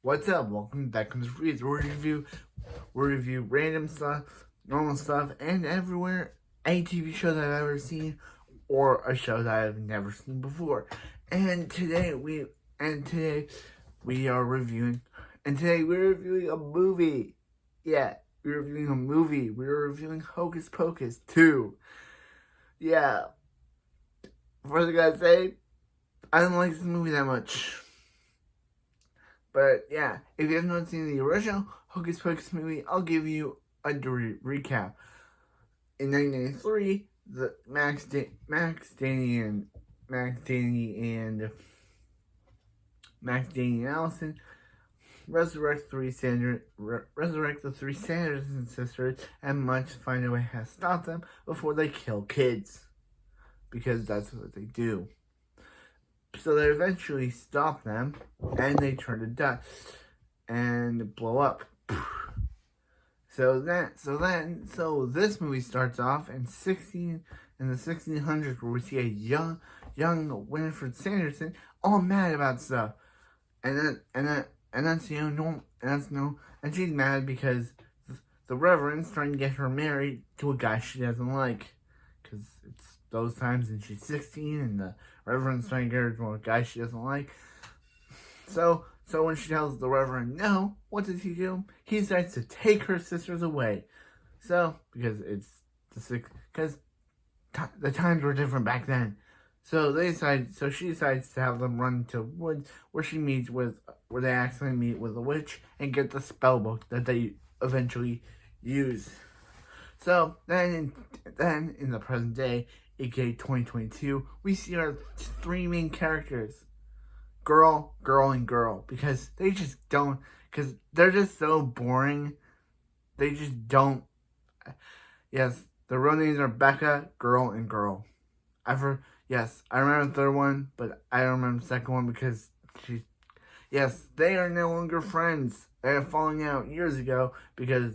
What's up? Welcome back to the Freeze. We review random stuff, normal stuff, and everywhere a TV show that I've ever seen or a show that I've never seen before. And today we are reviewing we're reviewing a movie. Yeah, we're reviewing a movie. We're reviewing Hocus Pocus 2. Yeah. First I gotta say, I don't like this movie that much. But yeah, if you have not seen the original Hocus Pocus movie, I'll give you a recap. In 1993, the Max Danny and Allison resurrect the three Sanderson sisters, and must find a way to stop them before they kill kids, because that's what they do. So they eventually stop them, and they turn to dust and blow up. So this movie starts off in the 1600s, where we see a young Winifred Sanderson all mad about stuff, and she's mad because the Reverend's trying to get her married to a guy she doesn't like, because it's those times and she's 16 and the Reverend's trying to get her to a guy she doesn't like. So when she tells the Reverend no, what does he do? He decides to take her sisters away. So, because the times were different back then. So she decides to have them run to woods where they accidentally meet with a witch and get the spell book that they eventually use. So then in the present day, aka 2022, we see our three main characters. Girl, and girl. Because they're just so boring. They just don't. Yes, the real names are Becca, girl, and girl. I remember the third one, but I don't remember the second one because they are no longer friends. They are falling out years ago because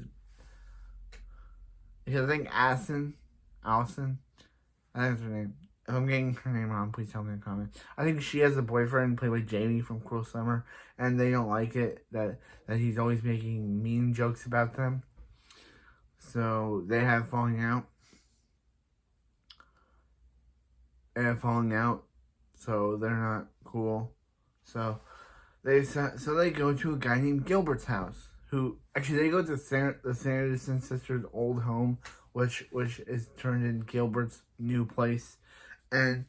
I think Allison, I think that's her name. If I'm getting her name wrong, please tell me in the comments. I think she has a boyfriend played by Jamie from Cruel Summer, and they don't like it that he's always making mean jokes about them. So they have falling out. So they're not cool. So they go to a guy named Gilbert's house. They go to the Sanderson sisters' old home, which is turned into Gilbert's new place, and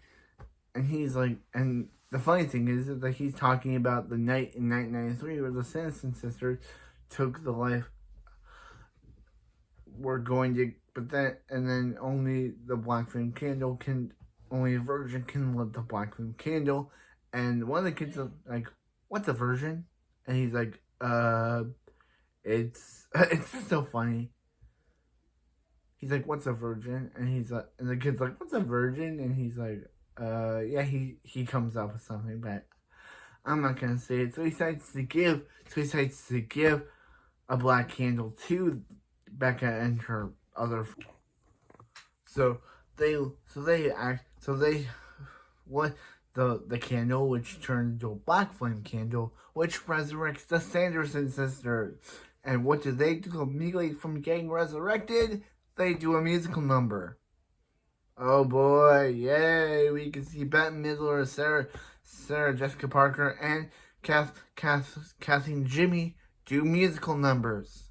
he's like, and the funny thing is that he's talking about the night in 1993 where the Sanderson sisters took the life. Then only the black flame candle only a virgin can lit the black flame candle, and one of the kids is like, "What's a virgin?" And he's like, It's so funny. He's like, "What's a virgin?" And he's like, and the kid's like, "What's a virgin?" And he's like, yeah, he comes up with something, but I'm not gonna say it. So he decides to give a black candle to Becca and her other. The candle, which turns into a black flame candle, which resurrects the Sanderson sisters. And what do they do immediately from getting resurrected? They do a musical number. Oh boy, yay! We can see Bette Midler, Sarah Jessica Parker, and Kathy and Jimmy do musical numbers.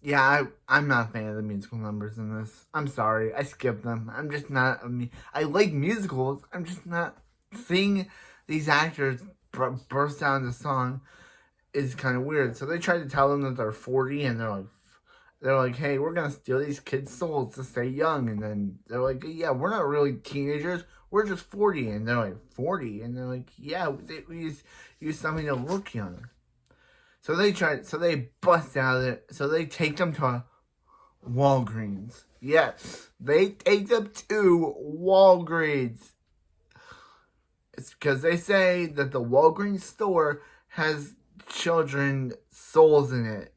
Yeah, I'm not a fan of the musical numbers in this. I'm sorry, I skipped them. I'm just not. I like musicals. I'm just not. Seeing these actors burst out into song is kind of weird. So they try to tell them that they're 40, and they're like, "Hey, we're gonna steal these kids' souls to stay young." And then they're like, "Yeah, we're not really teenagers. We're just 40." And they're like, "40?" And they're like, "Yeah, we use something to look young." So they bust out of it. So they take them to Walgreens. Yes, they take them to Walgreens. It's because they say that the Walgreens store has children's souls in it.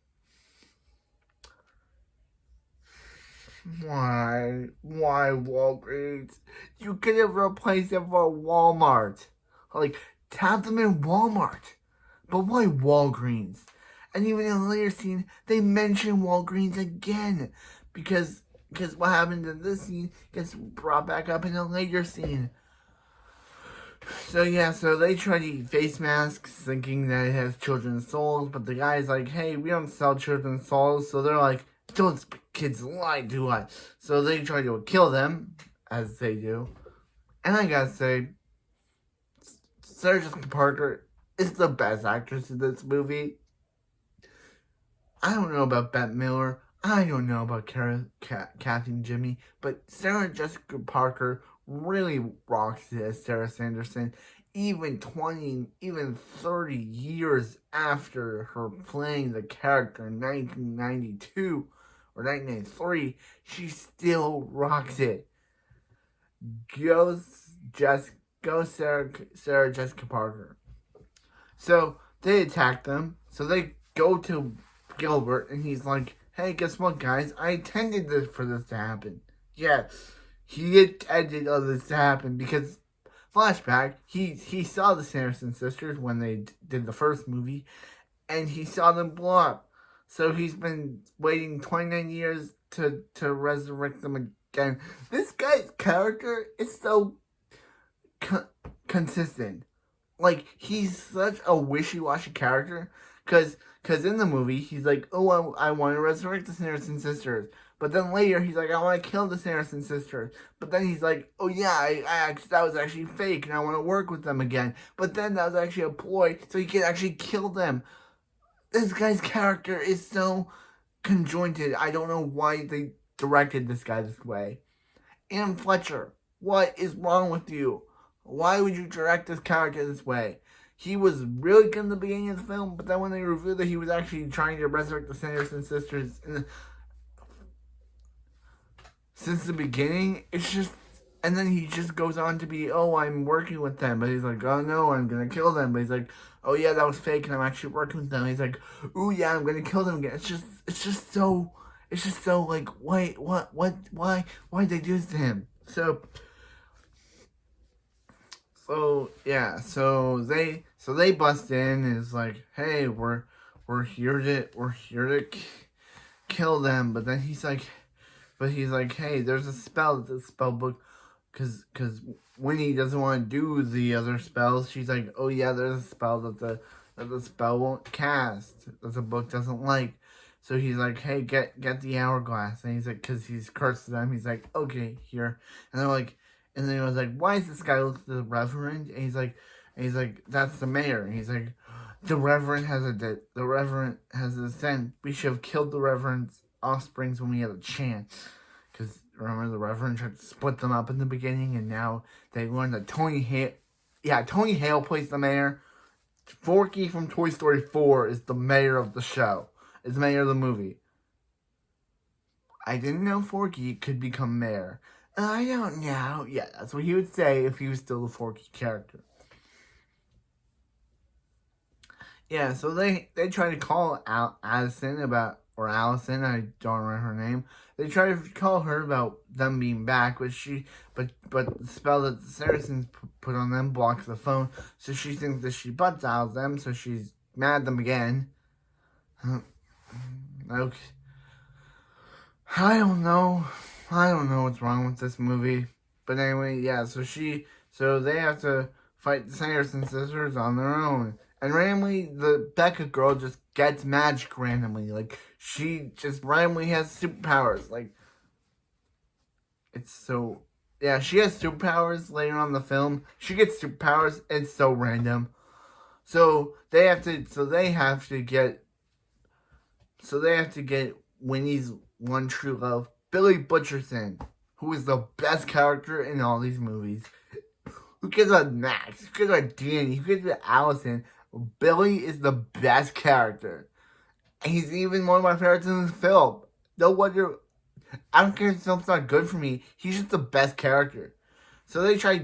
Why Walgreens? You could have replaced it for Walmart. Like, tap them in Walmart. But why Walgreens? And even in a later scene, they mention Walgreens again. Because what happened in this scene gets brought back up in a later scene. So yeah, so they try to eat face masks thinking that it has children's souls, but the guy's like, hey, we don't sell children's souls. So they're like, those kids lie to us. So they try to kill them, as they do. And I gotta say, Sarah Jessica Parker is the best actress in this movie. I don't know about Bette Miller. I don't know about Kathy and Jimmy. But Sarah Jessica Parker really rocks it as Sarah Sanderson. Even 30 years after her playing the character in 1992 or 1993, she still rocks it. Go Sarah Jessica Parker. So they attack them. So they go to Gilbert, and he's like, hey, guess what, guys? I intended for this to happen. Yeah, he intended all this to happen because, flashback, he saw the Sanderson sisters when they did the first movie, and he saw them blow up. So he's been waiting 29 years to resurrect them again. This guy's character is so consistent. Like, he's such a wishy-washy character, because in the movie, he's like, oh, I want to resurrect the Sanderson sisters. But then later, he's like, I want to kill the Sanderson sisters. But then he's like, oh yeah, that was actually fake, and I want to work with them again. But then that was actually a ploy, so he can actually kill them. This guy's character is so conjointed. I don't know why they directed this guy this way. Anne Fletcher, what is wrong with you? Why would you direct this character this way? He was really good in the beginning of the film, but then when they revealed that he was actually trying to resurrect the Sanderson sisters since the beginning, it's just... And then he just goes on to be, oh, I'm working with them. But he's like, oh, no, I'm going to kill them. But he's like, oh, yeah, that was fake, and I'm actually working with them. He's like, oh, yeah, I'm going to kill them again. It's just so, like, why did they do this to him? So yeah, so they bust in, and it's like, hey, we're here to kill them. But then he's like, hey, there's a spell, it's a spell book, because Winnie doesn't want to do the other spells. She's like, oh yeah, there's a spell that the spell won't cast, that the book doesn't like. So he's like, hey, get the hourglass. And he's like, because he's cursed them, he's like, okay, here. And they're like, and then he was like, why is this guy look the Reverend? And he's like, that's the mayor. And he's like, the Reverend has a sin. We should have killed the Reverend's offsprings when we had a chance. Because remember, the Reverend tried to split them up in the beginning, and now they learned that Tony Hale plays the mayor. Forky from Toy Story 4 is the mayor of the show. Is the mayor of the movie. I didn't know Forky could become mayor. I don't know. Yeah, that's what he would say if he was still the Forky character. Yeah, so they try to call Allison, I don't remember her name. They try to call her about them being back, but the spell that the Saracens put on them blocks the phone, so she thinks that she butt dials them, so she's mad at them again. Okay. I don't know what's wrong with this movie. But anyway, yeah, so they have to fight the Sanderson sisters on their own. And randomly, the Becca girl just gets magic randomly. Like, she just randomly has superpowers. Like, it's so... Yeah, she has superpowers later on in the film. She gets superpowers. It's so random. So they have to get Winnie's one true love, Billy Butcherson, who is the best character in all these movies. Who cares about Max? Who cares about Danny? Who cares about Allison? Billy is the best character. And he's even one of my favorites in this film. No wonder... I don't care if the film's not good for me. He's just the best character. So he tries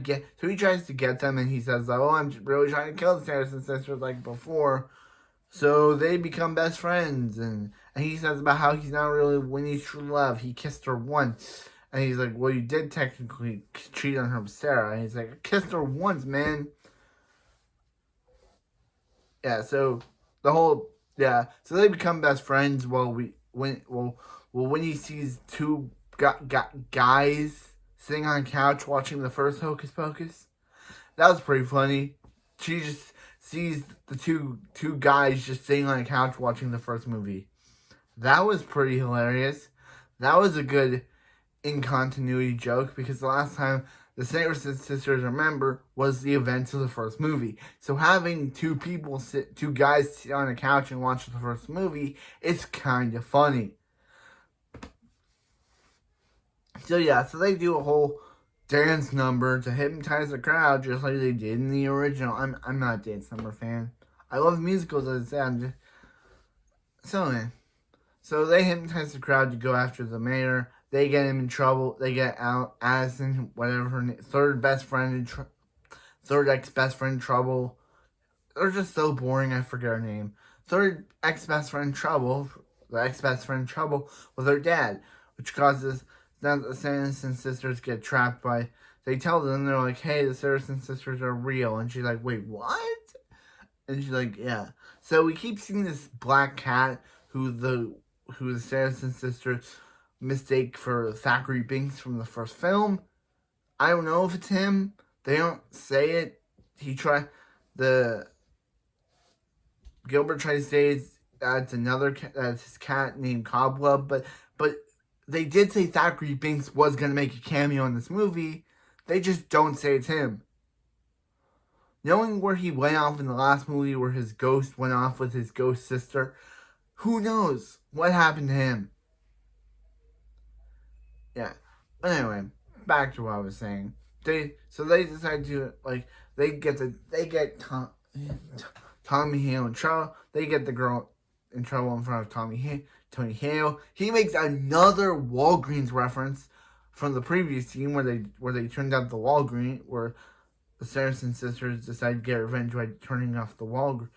to get them, and he says, oh, I'm really trying to kill the Sanderson sisters like before. So they become best friends, and he says about how he's not really Winnie's true love. He kissed her once. And he's like, well, you did technically cheat on her with Sarah. And he's like, I kissed her once, man. yeah, so the whole yeah, so they become best friends. When he sees two guys sitting on a couch watching the first Hocus Pocus, that was pretty funny. She just sees the two guys just sitting on a couch watching the first movie. That was pretty hilarious. That was a good in continuity joke because the last time the Sanderson sisters remember was the events of the first movie. So having two guys sit on a couch and watch the first movie, it's kind of funny. So yeah, so they do a whole dance number to hypnotize the crowd, just like they did in the original. I'm not a dance number fan. I love musicals, as I said. So they hypnotize the crowd to go after the mayor. They get him in trouble. They get out Addison, whatever her name, third ex best friend in trouble. They're just so boring. I forget her name. Third ex best friend in trouble. The ex best friend in trouble with her dad, which causes the Sanderson sisters get trapped by. They tell them, they're like, "Hey, the Sanderson sisters are real," and she's like, "Wait, what?" And she's like, "Yeah." So we keep seeing this black cat who the Sanderson sisters mistake for Thackeray Binks from the first film. I don't know if it's him. They don't say it. Gilbert tried to say it's another cat, that's his cat named Cobweb, but they did say Thackeray Binks was gonna make a cameo in this movie. They just don't say it's him. Knowing where he went off in the last movie, where his ghost went off with his ghost sister, who knows what happened to him? Yeah. But anyway, back to what I was saying. They decide to they get Tommy Hale in trouble. They get the girl in trouble in front of Tony Hale. He makes another Walgreens reference from the previous scene where they turned out the Walgreens, where the Saracen sisters decide to get revenge by turning off the Walgreens.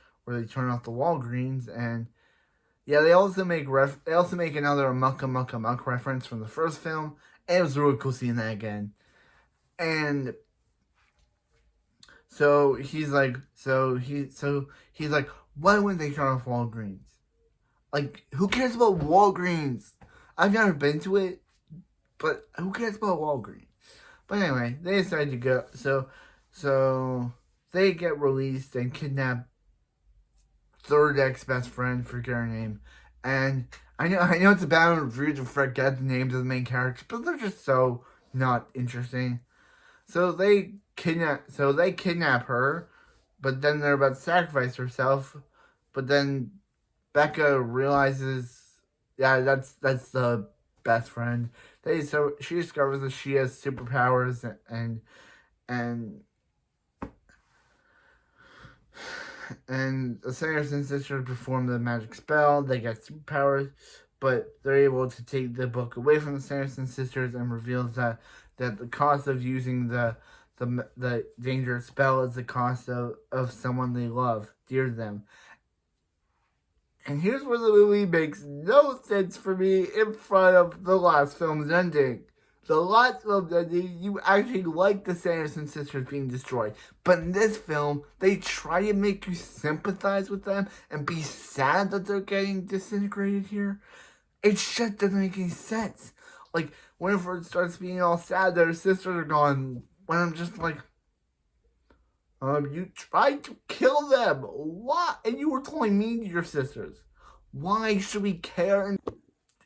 And yeah, they also make another Amok reference from the first film, and it was really cool seeing that again. And so he's like, why wouldn't they turn off Walgreens? Like, who cares about Walgreens? I've never been to it, but who cares about Walgreens? But anyway, they decide to go. So they get released and kidnap third ex best friend, forget her name. And I know it's a bad review to forget the names of the main characters, but they're just so not interesting. So they kidnap her, but then they're about to sacrifice herself. But then Becca realizes, yeah, that's the best friend. She discovers that she has superpowers and the Sanderson sisters perform the magic spell. They get superpowers, but they're able to take the book away from the Sanderson sisters and reveals that the cost of using the dangerous spell is the cost of someone they love, dear to them. And here's where the movie makes no sense for me in front of the last film's ending. The last film's ending, you actually like the Sanderson sisters being destroyed. But in this film, they try to make you sympathize with them and be sad that they're getting disintegrated here. It just doesn't make any sense. Like, whenever it starts being all sad that her sisters are gone, when I'm just like, you tried to kill them. Why? And you were totally mean to your sisters. Why should we care? And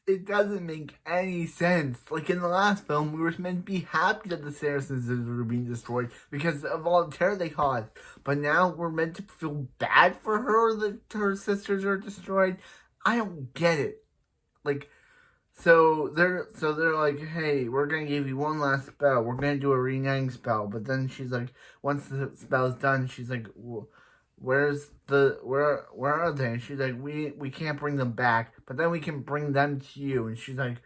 it doesn't make any sense. Like in the last film, we were meant to be happy that the Saracens were being destroyed because of all the terror they caused. But now we're meant to feel bad for her that her sisters are destroyed. I don't get it. Like, so they're like, hey, we're gonna give you one last spell. We're gonna do a reuniting spell. But then she's like, once the spell's done, she's like, well, where are they? And she's like, we can't bring them back, but then we can bring them to you. And she's like,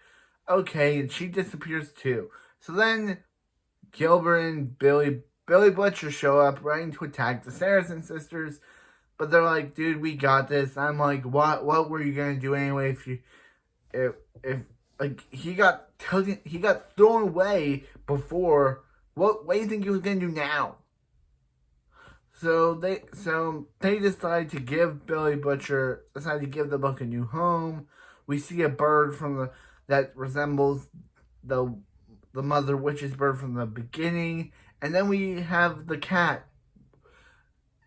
okay, and she disappears too. So then Gilbert and Billy Butcher show up, ready to attack the Saracen sisters. But they're like, dude, we got this. I'm like, what were you gonna do anyway if like he got thrown away before? What do you think he was gonna do now? They decide to give the book a new home. We see a bird that resembles the the mother witch's bird from the beginning, and then we have the cat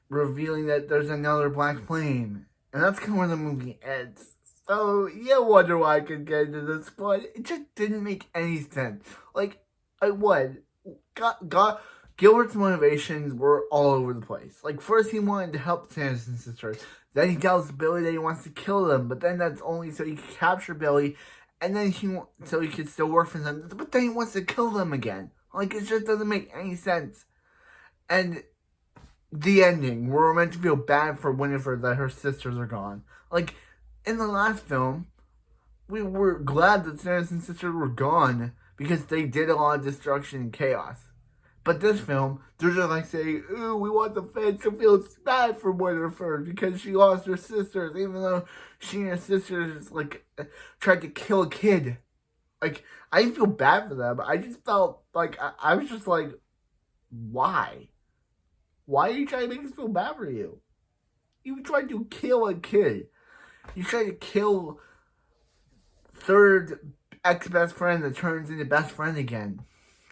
revealing that there's another black flame, and that's kind of where the movie ends. So you wonder why I could get into this, but it just didn't make any sense. Like, what? Gilbert's motivations were all over the place. Like, first he wanted to help Sanderson sisters. Then he tells Billy that he wants to kill them, but then that's only so he can capture Billy, and then so he can still work for them. But then he wants to kill them again. Like, it just doesn't make any sense. And the ending, we're meant to feel bad for Winifred that her sisters are gone. Like, in the last film, we were glad that Sanderson's sisters were gone because they did a lot of destruction and chaos. But this film, they're just like saying, ooh, we want the fans to feel bad for Winifred because she lost her sisters, even though she and her sisters, like, tried to kill a kid. Like, I didn't feel bad for them. I just felt like, I was just like, why? Why are you trying to make us feel bad for you? You tried to kill a kid. You tried to kill third ex-best friend that turns into best friend again.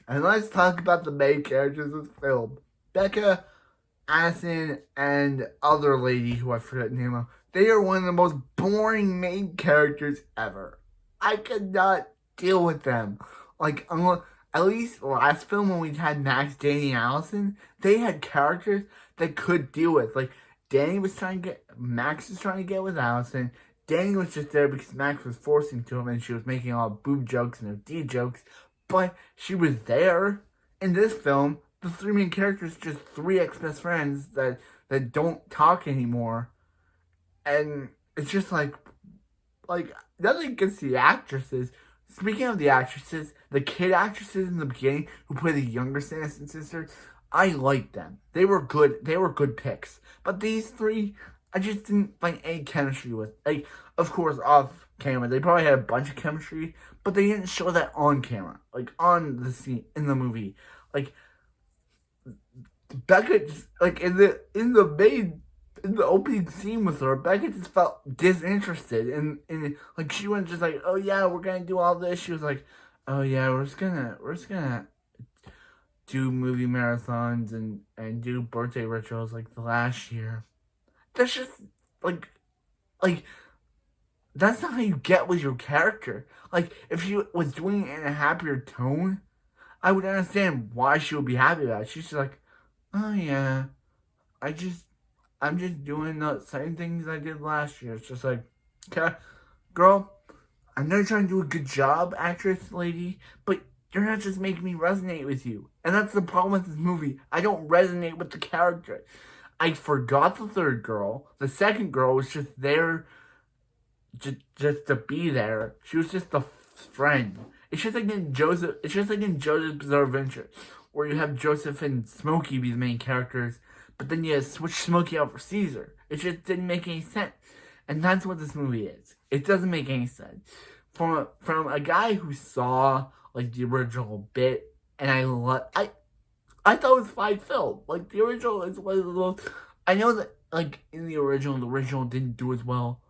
And let's talk about the main characters of this film. Becca, Addison, and other lady who I forget the name of. They are one of the most boring main characters ever. I could not deal with them. Like, at least last film when we had Max, Danny, and Allison, they had characters that could deal with. Like, Max was trying to get with Allison. Danny was just there because Max was forcing to him and she was making all boob jokes and OD jokes. But she was there. In this film, the three main characters are just three ex-best friends that don't talk anymore. And it's just like nothing against the actresses. Speaking of the actresses, the kid actresses in the beginning who play the younger Sanderson sisters, I liked them. They were good. They were good picks. But these three, I just didn't find any chemistry with. Like, of course, off camera, they probably had a bunch of chemistry, but they didn't show that on camera, like on the scene in the movie. Like, Becca, like in the opening scene with her, Becca just felt disinterested, and like she went just like, oh yeah, we're gonna do all this. She was like, oh yeah, we're just gonna do movie marathons and do birthday rituals like the last year. That's just like that's not how you get with your character. Like, if she was doing it in a happier tone, I would understand why she would be happy about it. She's just like, oh yeah, I'm just doing the same things I did last year. It's just like, okay, girl, I know you're trying to do a good job, actress lady, but you're not just making me resonate with you. And that's the problem with this movie. I don't resonate with the character. I forgot the third girl. The second girl was just there just to be there. She was just a friend. It's just like in Joseph's Bizarre Adventure, where you have Joseph and Smokey be the main characters, but then you switch Smokey out for Caesar. It just didn't make any sense. And that's what this movie is. It doesn't make any sense. From a guy who saw like the original bit, and I thought it was fine film. Like, the original is one of the most, I know that like in the original didn't do as well.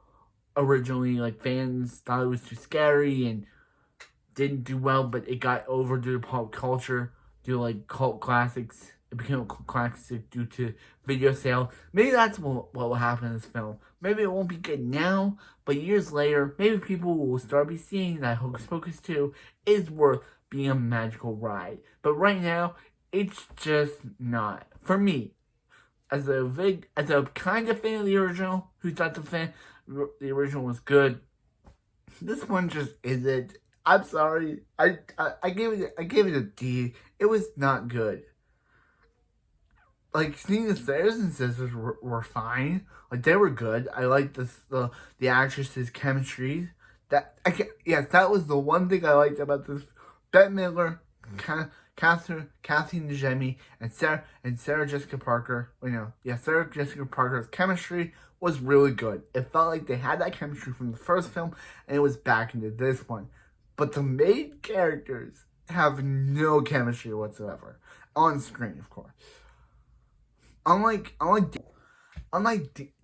Originally, like, fans thought it was too scary and didn't do well, but it got over due to pop culture, due to like cult classics. It became a cult classic due to video sale. Maybe that's what will happen in this film. Maybe it won't be good now, but years later, maybe people will start be seeing that Hocus Pocus 2 is worth being a magical ride. But right now, it's just not. For me, as a kind of fan of the original, who thought the original was good, this one just isn't. I'm sorry. I gave it a D. It was not good. Like, seeing the Sanderson sisters were fine. Like, they were good. I liked the actresses' chemistry. That was the one thing I liked about this. Bette Midler, Kathy Najimy, and Sarah Jessica Parker. Sarah Jessica Parker's chemistry was really good. It felt like they had that chemistry from the first film, and it was back into this one. But the main characters have no chemistry whatsoever. On screen, of course.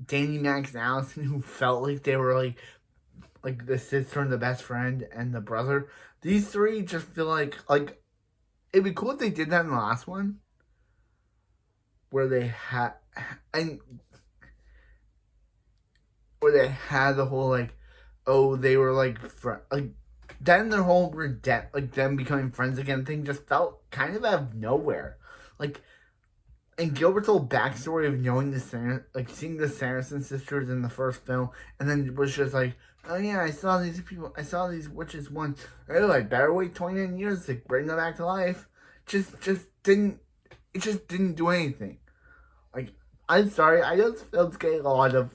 Danny, Max, and Allison, who felt like they were like the sister and the best friend and the brother. These three just feel like it'd be cool if they did that in the last one, where they had and where they had the whole oh, they were like then their whole like them becoming friends again thing just felt kind of out of nowhere, like. And Gilbert's whole backstory of knowing seeing the Sanderson sisters in the first film, and then it was just like, oh yeah, I saw these witches once. Oh, I better wait 29 years to bring them back to life. It just didn't do anything. Like, I'm sorry, I just felt getting a lot of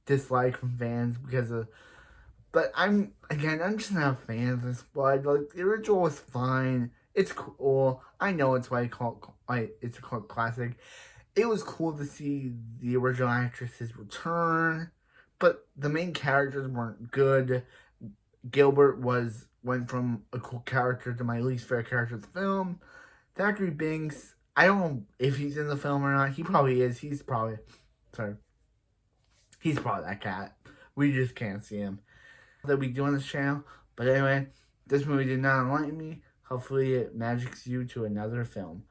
dislike from fans but I'm just not a fan of this blood. Like, the original was fine. It's cool. I know it's why it's a cult classic. It was cool to see the original actresses return, but the main characters weren't good. Gilbert went from a cool character to my least favorite character of the film. Thackeray Binks, I don't know if he's in the film or not. He probably is. He's probably that cat. We just can't see him. That we do on this channel. But anyway, this movie did not enlighten me. Hopefully it magics you to another film.